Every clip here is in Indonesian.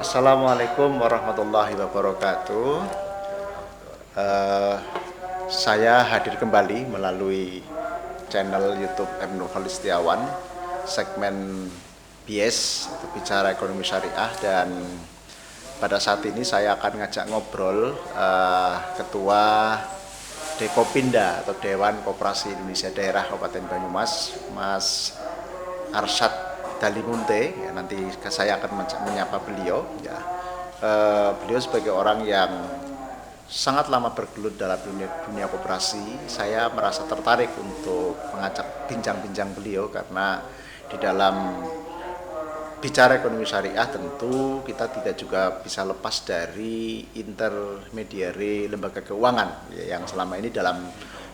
Assalamualaikum warahmatullahi wabarakatuh. Eh, saya hadir kembali melalui channel YouTube M. Nurholis Setiawan, segmen BS, itu bicara ekonomi syariah, dan pada saat ini saya akan ngajak ngobrol Ketua Dekopinda atau Dewan Koperasi Indonesia Daerah Kabupaten Banyumas, Mas Arsyad Dalimunte. Ya, nanti saya akan menyapa beliau. Ya, beliau sebagai orang yang sangat lama bergelut dalam dunia koperasi. Saya merasa tertarik untuk mengajak bincang-bincang beliau karena di dalam bicara ekonomi syariah tentu kita tidak juga bisa lepas dari intermediari lembaga keuangan, ya, yang selama ini dalam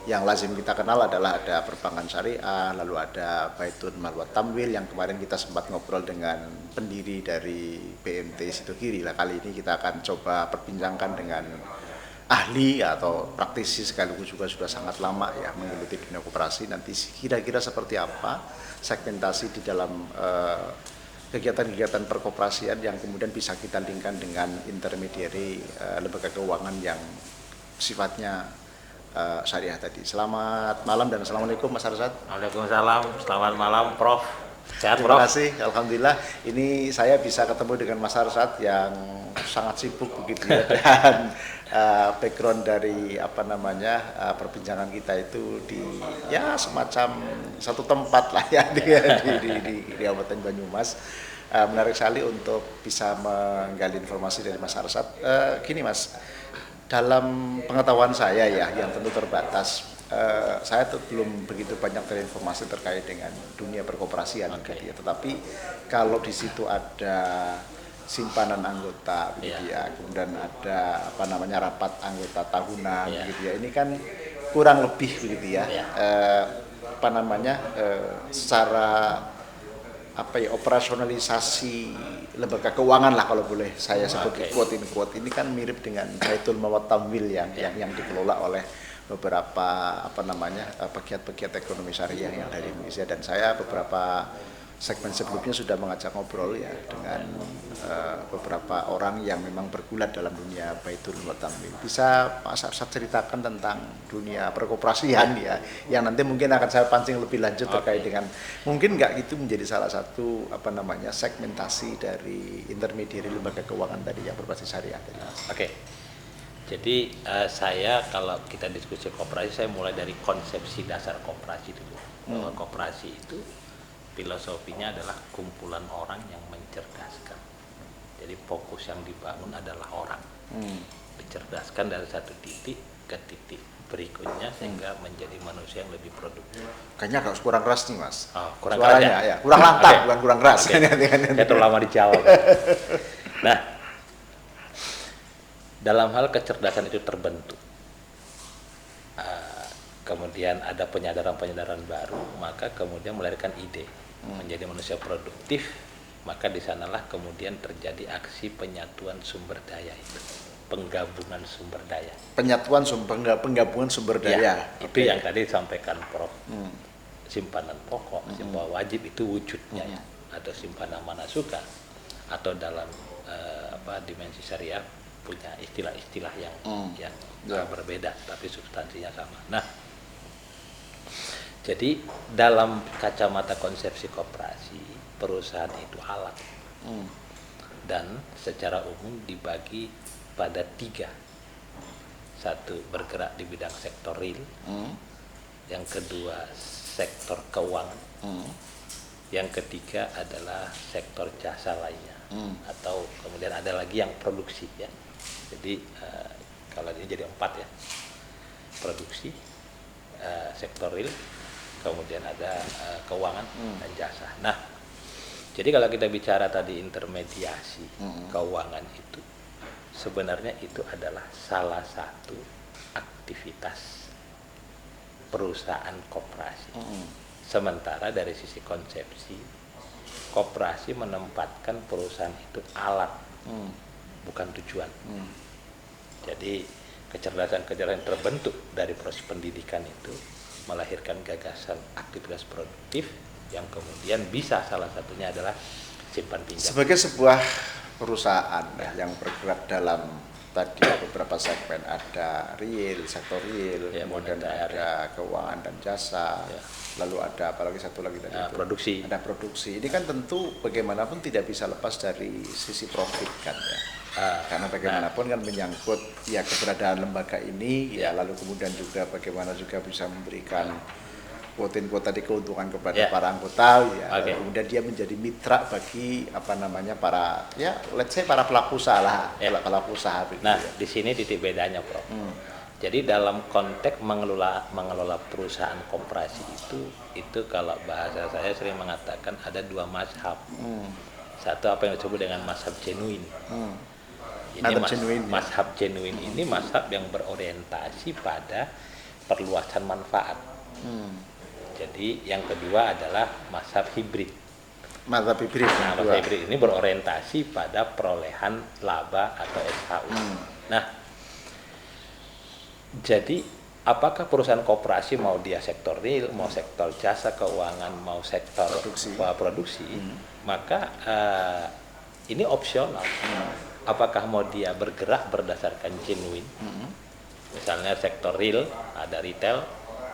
yang lazim kita kenal adalah ada perbankan syariah, lalu ada Baitul Mal wa Tamwil yang kemarin kita sempat ngobrol dengan pendiri dari BMT Sidogiri. Lah, kali ini kita akan coba perbincangkan dengan ahli atau praktisi sekaligus juga sudah sangat lama ya menggeluti dunia koperasi. Nanti kira-kira seperti apa segmentasi di dalam kegiatan-kegiatan perkoperasian yang kemudian bisa kita linkkan dengan intermediari lembaga keuangan yang sifatnya syariah tadi. Selamat malam dan assalamualaikum Mas Arsyad. Waalaikumsalam, selamat malam Prof. Sehat Terima Prof? kasih, alhamdulillah. Ini saya bisa ketemu dengan Mas Arsyad yang sangat sibuk begitu ya, dan background dari perbincangan kita itu di ya semacam satu tempat lah ya di Kabupaten Banyumas. Menarik sekali untuk bisa menggali informasi dari Mas Arsyad. Gini Mas, dalam pengetahuan saya ya yang tentu terbatas, saya tuh belum begitu banyak dari informasi terkait dengan dunia perkoperasian, gitu ya. Tetapi kalau di situ ada simpanan anggota, begitu ya, kemudian ada rapat anggota tahunan, gitu ya. Ini kan kurang lebih begitu ya, secara operasionalisasi lembaga keuangan lah kalau boleh saya sebut quote ini kan mirip dengan Baitul Mal wa Tamwil yang dikelola oleh beberapa pegiat-pegiat ekonomi syariah yang dari Indonesia. Dan saya beberapa segmen sebelumnya sudah mengajak ngobrol ya dengan beberapa orang yang memang bergulat dalam dunia Baitul Mal wa Tamwil. Bisa Mas Arsyad ceritakan tentang dunia perkoperasian ya, yang nanti mungkin akan saya pancing lebih lanjut terkait dengan mungkin nggak itu menjadi salah satu segmentasi dari intermediari lembaga keuangan tadi yang berbasis syariah tadi. Oke. Jadi saya kalau kita diskusi koperasi, saya mulai dari konsepsi dasar koperasi dulu. Bahwa koperasi itu filosofinya adalah kumpulan orang yang mencerdaskan. Jadi fokus yang dibangun adalah orang. Dicerdaskan dari satu titik ke titik berikutnya sehingga menjadi manusia yang lebih produktif. Kayaknya agak kurang keras nih Mas. Kurang suaranya keras ya. Kurang lantang, bukan kurang keras. Saya terlalu lama dijawab. Nah, dalam hal kecerdasan itu terbentuk. Kemudian ada penyadaran-penyadaran baru, maka kemudian melahirkan ide menjadi manusia produktif, maka di sanalah kemudian terjadi aksi penyatuan sumber daya itu, penggabungan sumber daya. Penggabungan sumber daya. Ya, itu yang tadi disampaikan Prof. Simpanan pokok, simpanan wajib itu wujudnya ya, atau simpanan manasuka, atau dalam dimensi syariah punya istilah-istilah yang berbeda tapi substansinya sama. Nah, jadi dalam kacamata konsepsi koperasi, perusahaan itu alat dan secara umum dibagi pada 3. Satu, bergerak di bidang sektor real, yang kedua sektor keuangan, yang ketiga adalah sektor jasa lainnya, atau kemudian ada lagi yang produksi ya. Jadi kalau ini jadi 4 ya, produksi, sektor real, kemudian ada keuangan dan jasa. Nah, jadi kalau kita bicara tadi intermediasi keuangan itu, sebenarnya itu adalah salah satu aktivitas perusahaan koperasi. Sementara dari sisi konsepsi, koperasi menempatkan perusahaan itu alat, bukan tujuan. Jadi kecerdasan-kecerdasan terbentuk dari proses pendidikan itu melahirkan gagasan aktivitas produktif yang kemudian bisa salah satunya adalah simpan pinjam. Sebagai sebuah perusahaan yang bergerak dalam tadi beberapa segmen, ada real, sektor real, Ya, kemudian moneter, ada keuangan dan jasa, Ya. lalu ada apalagi satu lagi tadi itu? Produksi. Ada produksi. Ini kan tentu bagaimanapun tidak bisa lepas dari sisi profit kan ya. Karena bagaimanapun kan menyangkut ya keberadaan lembaga ini ya, lalu kemudian juga bagaimana juga bisa memberikan quote-in-quote tadi keuntungan kepada para anggota ya. Kemudian dia menjadi mitra bagi apa namanya para ya let's say para pelaku usaha lah, pelaku usaha. Nah, di sini titik bedanya, Prof. Jadi dalam konteks mengelola perusahaan koperasi itu kalau bahasa saya sering mengatakan ada dua mazhab. Satu apa yang disebut dengan mazhab genuin. Ini mazhab genuin ini mazhab yang berorientasi pada perluasan manfaat. Jadi yang kedua adalah mazhab hibrid. Mazhab hibrid. Nah, mazhab hibrid ini berorientasi pada perolehan laba atau SHU. Nah, jadi apakah perusahaan koperasi mau dia sektor real, mau sektor jasa keuangan, mau sektor produksi, maka ini opsional. Apakah mau dia bergerak berdasarkan genuine, misalnya sektor real, ada retail,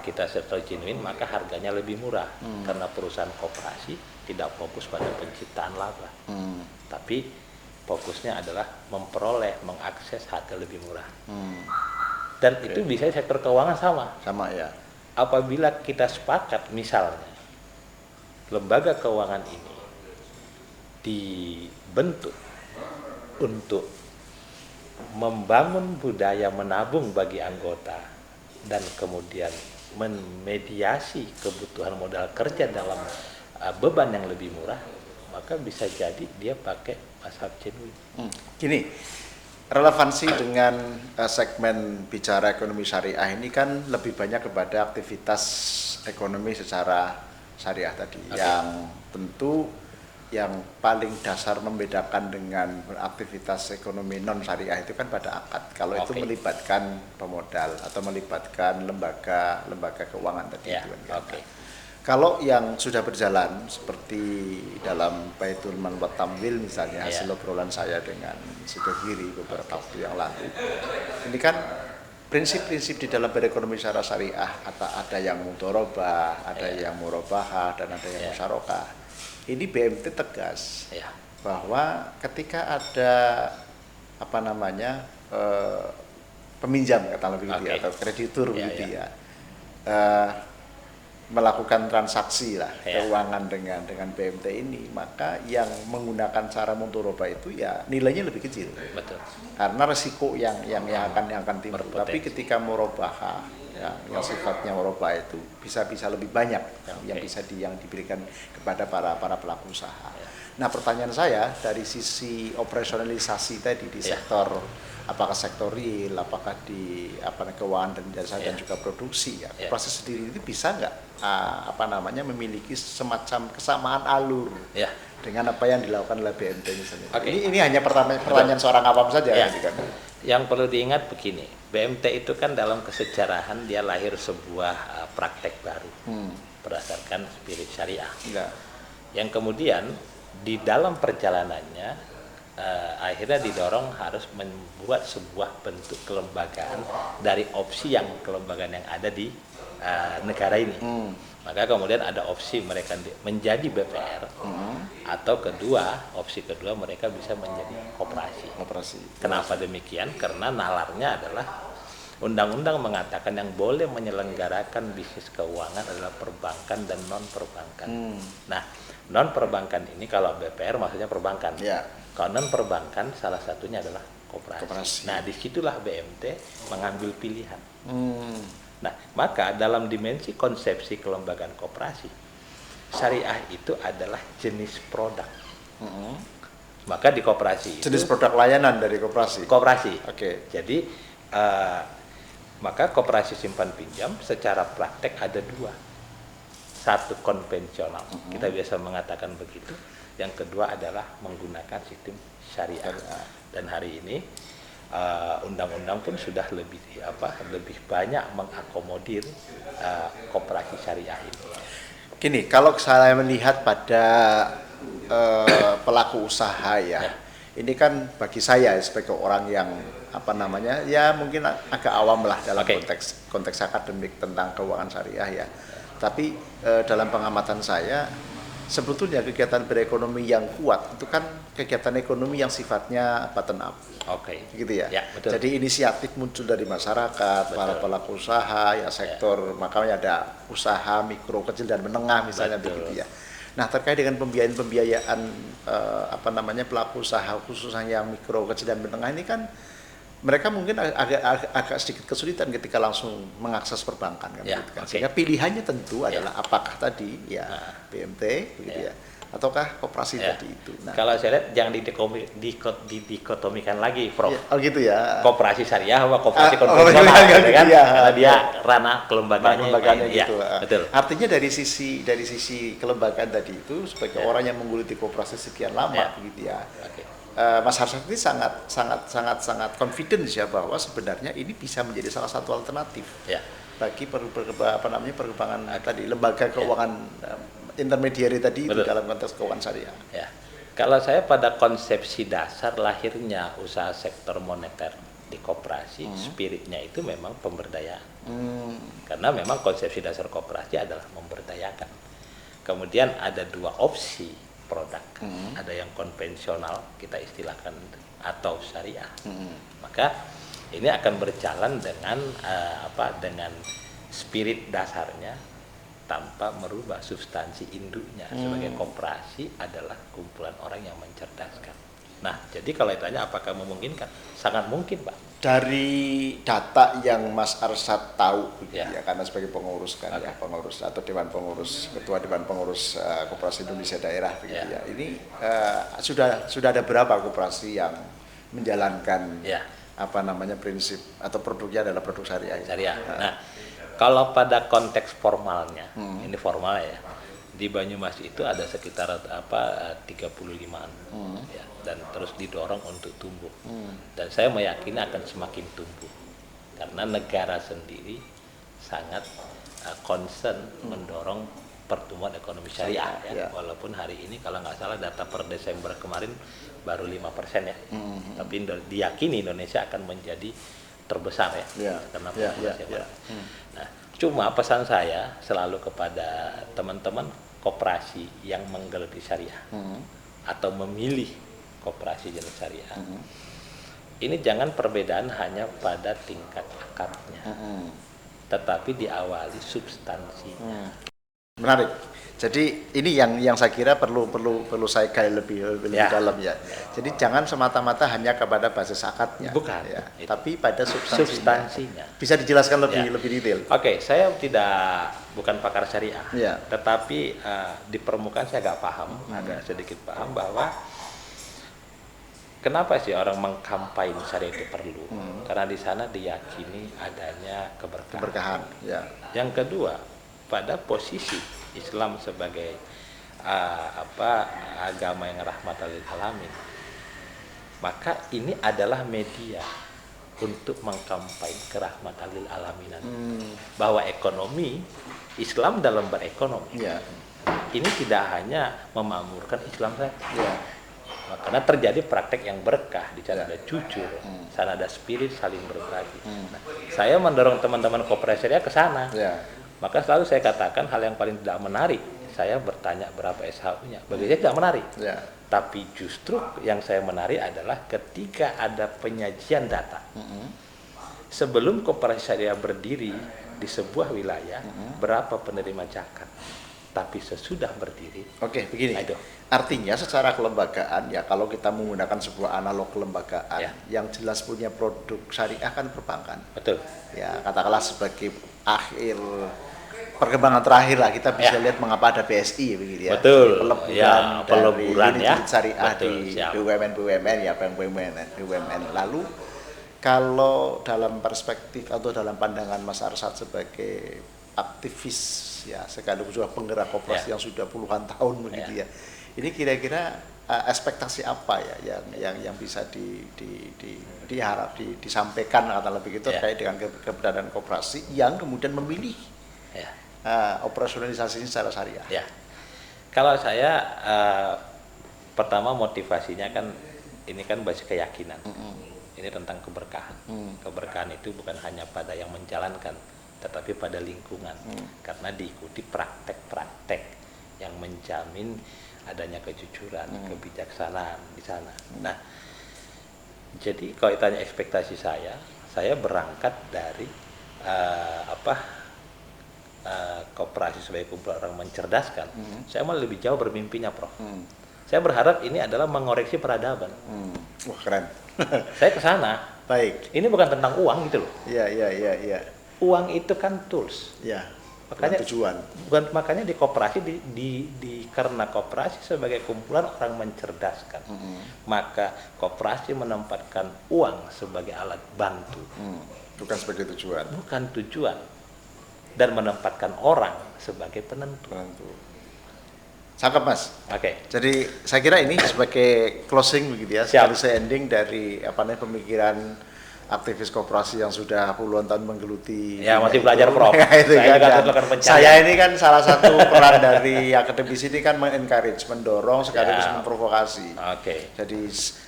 kita sektor genuine, maka harganya lebih murah karena perusahaan koperasi tidak fokus pada penciptaan laba, tapi fokusnya adalah memperoleh, mengakses harga lebih murah. Dan itu bisa sektor keuangan sama ya. Apabila kita sepakat misalnya lembaga keuangan ini dibentuk untuk membangun budaya menabung bagi anggota dan kemudian memediasi kebutuhan modal kerja dalam beban yang lebih murah, maka bisa jadi dia pakai mazhab genuine. Gini, relevansi dengan segmen bicara ekonomi syariah ini kan lebih banyak kepada aktivitas ekonomi secara syariah tadi, yang tentu yang paling dasar membedakan dengan aktivitas ekonomi non syariah itu kan pada akad. Kalau itu melibatkan pemodal atau melibatkan lembaga keuangan tadi. Kalau yang sudah berjalan seperti dalam Baitul Mal wa Tamwil misalnya, hasil obrolan saya dengan Sidogiri beberapa waktu yang lalu, ini kan prinsip-prinsip di dalam berekonomi secara syariah, ada yang mudharabah, ada yang murabahah, dan ada yang musyarakah. Ini BMT tegas bahwa ketika ada apa namanya peminjam kata lebih atau kreditur begitu melakukan transaksi lah keuangan dengan BMT ini, maka yang menggunakan cara mudharabah itu ya nilainya lebih kecil. Betul. Karena resiko yang akan timbul. Tapi ketika murabahah yang sifatnya murabahah itu bisa lebih banyak yang bisa yang diberikan kepada para pelaku usaha. Nah, pertanyaan saya dari sisi operasionalisasi tadi di sektor, apakah sektor real, apakah di keuangan dan jasa dan juga produksi proses sendiri itu bisa nggak memiliki semacam kesamaan alur dengan apa yang dilakukan oleh BMT misalnya. Ini hanya pertanyaan seorang awam saja kan. Yang perlu diingat begini, BMT itu kan dalam kesejarahan dia lahir sebuah praktek baru berdasarkan spirit syariah. Yang kemudian di dalam perjalanannya akhirnya didorong harus membuat sebuah bentuk kelembagaan dari opsi yang kelembagaan yang ada di negara ini. Maka kemudian ada opsi mereka menjadi BPR atau opsi kedua mereka bisa menjadi koperasi. Kenapa demikian? Karena nalarnya adalah undang-undang mengatakan yang boleh menyelenggarakan bisnis keuangan adalah perbankan dan non perbankan. Nah, non perbankan ini kalau BPR maksudnya perbankan. Kalau non perbankan salah satunya adalah koperasi. Nah, disitulah BMT mengambil pilihan. Nah, maka dalam dimensi konsepsi kelembagaan koperasi, syariah itu adalah jenis produk. Maka di koperasi jenis produk layanan dari koperasi. Jadi maka koperasi simpan pinjam secara praktek ada dua. Satu konvensional, kita biasa mengatakan begitu. Yang kedua adalah menggunakan sistem syariah. Dan hari ini undang-undang pun sudah lebih banyak mengakomodir koperasi syariah ini. Gini, kalau saya melihat pada pelaku usaha ini kan bagi saya sebagai orang yang apa namanya ya mungkin agak awam lah dalam konteks akademik tentang keuangan syariah ya. Tapi dalam pengamatan saya sebetulnya kegiatan berekonomi yang kuat itu kan kegiatan ekonomi yang sifatnya bottom up. Gitu ya. Ya, betul. Jadi inisiatif muncul dari masyarakat, para pelaku usaha, ya sektor, makanya ada usaha mikro, kecil dan menengah misalnya begitu ya. Nah, terkait dengan pembiayaan apa namanya pelaku usaha khususnya yang mikro, kecil dan menengah ini kan mereka mungkin agak sedikit kesulitan ketika langsung mengakses perbankan kan, gitu kan. Sehingga pilihannya tentu adalah apakah tadi ya BMT begitu ya ataukah koperasi tadi itu. Nah, kalau saya lihat jangan didikotomikan lagi, Prof. Oh gitu ya. Koperasi syariah sama koperasi konvensional gitu kan. Karena dia ranah kelembagaannya gitu. Betul. Artinya dari sisi kelembagaan tadi itu sebagai orang yang menggeluti koperasi sekian lama begitu ya. Mas Harsat ini sangat confident ya bahwa sebenarnya ini bisa menjadi salah satu alternatif bagi perkembangan tadi lembaga keuangan intermediary tadi itu dalam konteks keuangan syariah. Ya. Kalau saya pada konsepsi dasar lahirnya usaha sektor moneter di koperasi, spiritnya itu memang pemberdayaan. Karena memang konsepsi dasar koperasi adalah memberdayakan. Kemudian ada dua opsi produk, ada yang konvensional kita istilahkan atau syariah. Maka ini akan berjalan dengan dengan spirit dasarnya tanpa merubah substansi induknya. Sebagai koperasi adalah kumpulan orang yang mencerdaskan. Nah, jadi kalau ditanya apakah memungkinkan, sangat mungkin, Pak. Dari data yang Mas Arsat tahu ya karena sebagai pengurus kan ya pengurus atau dewan pengurus ketua dewan pengurus Koperasi Indonesia Daerah begitu ya. Ini sudah ada berapa koperasi yang menjalankan apa namanya prinsip atau produknya adalah produk syariah. Nah, kalau pada konteks formalnya, ini formal ya. Di Banyumas itu ada sekitar 35-an ya, dan terus didorong untuk tumbuh. Dan saya meyakini akan semakin tumbuh karena negara sendiri sangat concern mendorong pertumbuhan ekonomi syariah ya. Walaupun hari ini kalau nggak salah data per Desember kemarin baru 5% ya. Tapi diyakini Indonesia akan menjadi terbesar ya. Karena Nah, cuma pesan saya selalu kepada teman-teman koperasi yang menggeluti syariah atau memilih koperasi jenis syariah. Ini jangan perbedaan hanya pada tingkat akadnya, tetapi diawali substansinya. Menarik. Jadi ini yang saya kira perlu saya gali lebih dalam ya. Jadi jangan semata-mata hanya kepada basis akadnya, bukan, ya, tapi pada substansinya. Bisa dijelaskan lebih detail? Saya bukan pakar syariah, tetapi di permukaan saya agak paham, agak sedikit paham bahwa kenapa sih orang mengkampanyekan syariah itu perlu? Karena di sana diyakini adanya keberkahan. Yang kedua, pada posisi Islam sebagai agama yang rahmatan lil alamin, maka ini adalah media untuk mengkampanyekan kerahmatan lil alaminan. Bahwa ekonomi Islam dalam berekonomi ini tidak hanya memakmurkan Islam saja. Karena terjadi praktek yang berkah, di sana ada jujur, sana ada spirit saling berbagi. Nah, saya mendorong teman-teman koperasi ke sana. Maka selalu saya katakan hal yang paling tidak menarik, saya bertanya berapa SHU-nya. Bagi saya tidak menarik. Tapi justru yang saya menarik adalah ketika ada penyajian data. Sebelum koperasi syariah berdiri di sebuah wilayah, berapa penerima zakat. Tapi sesudah berdiri. Oke, begini. Artinya secara kelembagaan ya kalau kita menggunakan sebuah analog kelembagaan yang jelas punya produk syariah kan perbankan. Betul. Ya, katakanlah sebagai akhir perkembangan terakhir lah kita bisa lihat mengapa ada BSI begitu ya. Betul. Peleburan ya. Syariah di BUMN ya, bank BUMN. Lalu kalau dalam perspektif atau dalam pandangan Mas Arsat sebagai aktivis ya sekaligus juga penggerak koperasi yang sudah puluhan tahun begitu ya. Ini kira-kira ekspektasi apa ya yang bisa disampaikan atau lebih gitu terkait dengan keberadaan koperasi yang kemudian memilih operasionalisasi secara syariah. Kalau saya pertama motivasinya kan ini kan basis keyakinan. Ini tentang keberkahan. Keberkahan itu bukan hanya pada yang menjalankan, tetapi pada lingkungan. Karena diikuti praktek-praktek yang menjamin adanya kejujuran, kebijaksanaan di sana. Nah, jadi kalau ditanya ekspektasi saya berangkat dari koperasi sebagai kumpulan orang mencerdaskan. Saya malah lebih jauh bermimpinya, Prof. Saya berharap ini adalah mengoreksi peradaban. Wah, keren. Saya ke sana. Baik. Ini bukan tentang uang gitu loh. Iya. Uang itu kan tools. Ya. Makanya tujuan. makanya di koperasi karena koperasi sebagai kumpulan orang mencerdaskan. Maka koperasi menempatkan uang sebagai alat bantu. Bukan sebagai tujuan. Bukan tujuan. Dan menempatkan orang sebagai penentu. Cakep, Mas. Oke. Jadi saya kira ini sebagai closing begitu ya, Siap. sekaligus ending dari pemikiran aktivis koperasi yang sudah puluhan tahun menggeluti. Ya, masih dunia belajar, itu. Prof. Itu Saya kan, juga dan terus lakukan pencarian. saya ini kan salah satu peran dari akademisi ini kan mengencourage, mendorong sekaligus Ya. memprovokasi. Oke. Jadi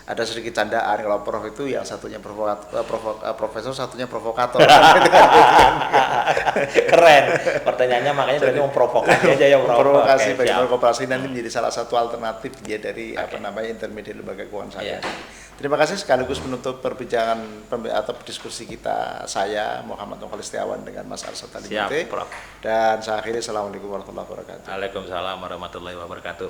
ada sedikit candaan kalau Prof itu yang satunya profesor, satunya provokator. Keren. Pertanyaannya makanya tadi memprovokasi aja ya, Prof. Provokasi Oke, bagaimana siap. koperasi nanti menjadi salah satu alternatif dia dari Oke. intermediate lembaga keuangan saya. Iya. Terima kasih sekaligus menutup perbincangan atau diskusi kita, saya Muhammad Nongkolis Setiawan dengan Mas Arsyad Siap, Halimute. Prof. Dan saya akhiri, assalamualaikum warahmatullahi wabarakatuh. Waalaikumsalam warahmatullahi wabarakatuh.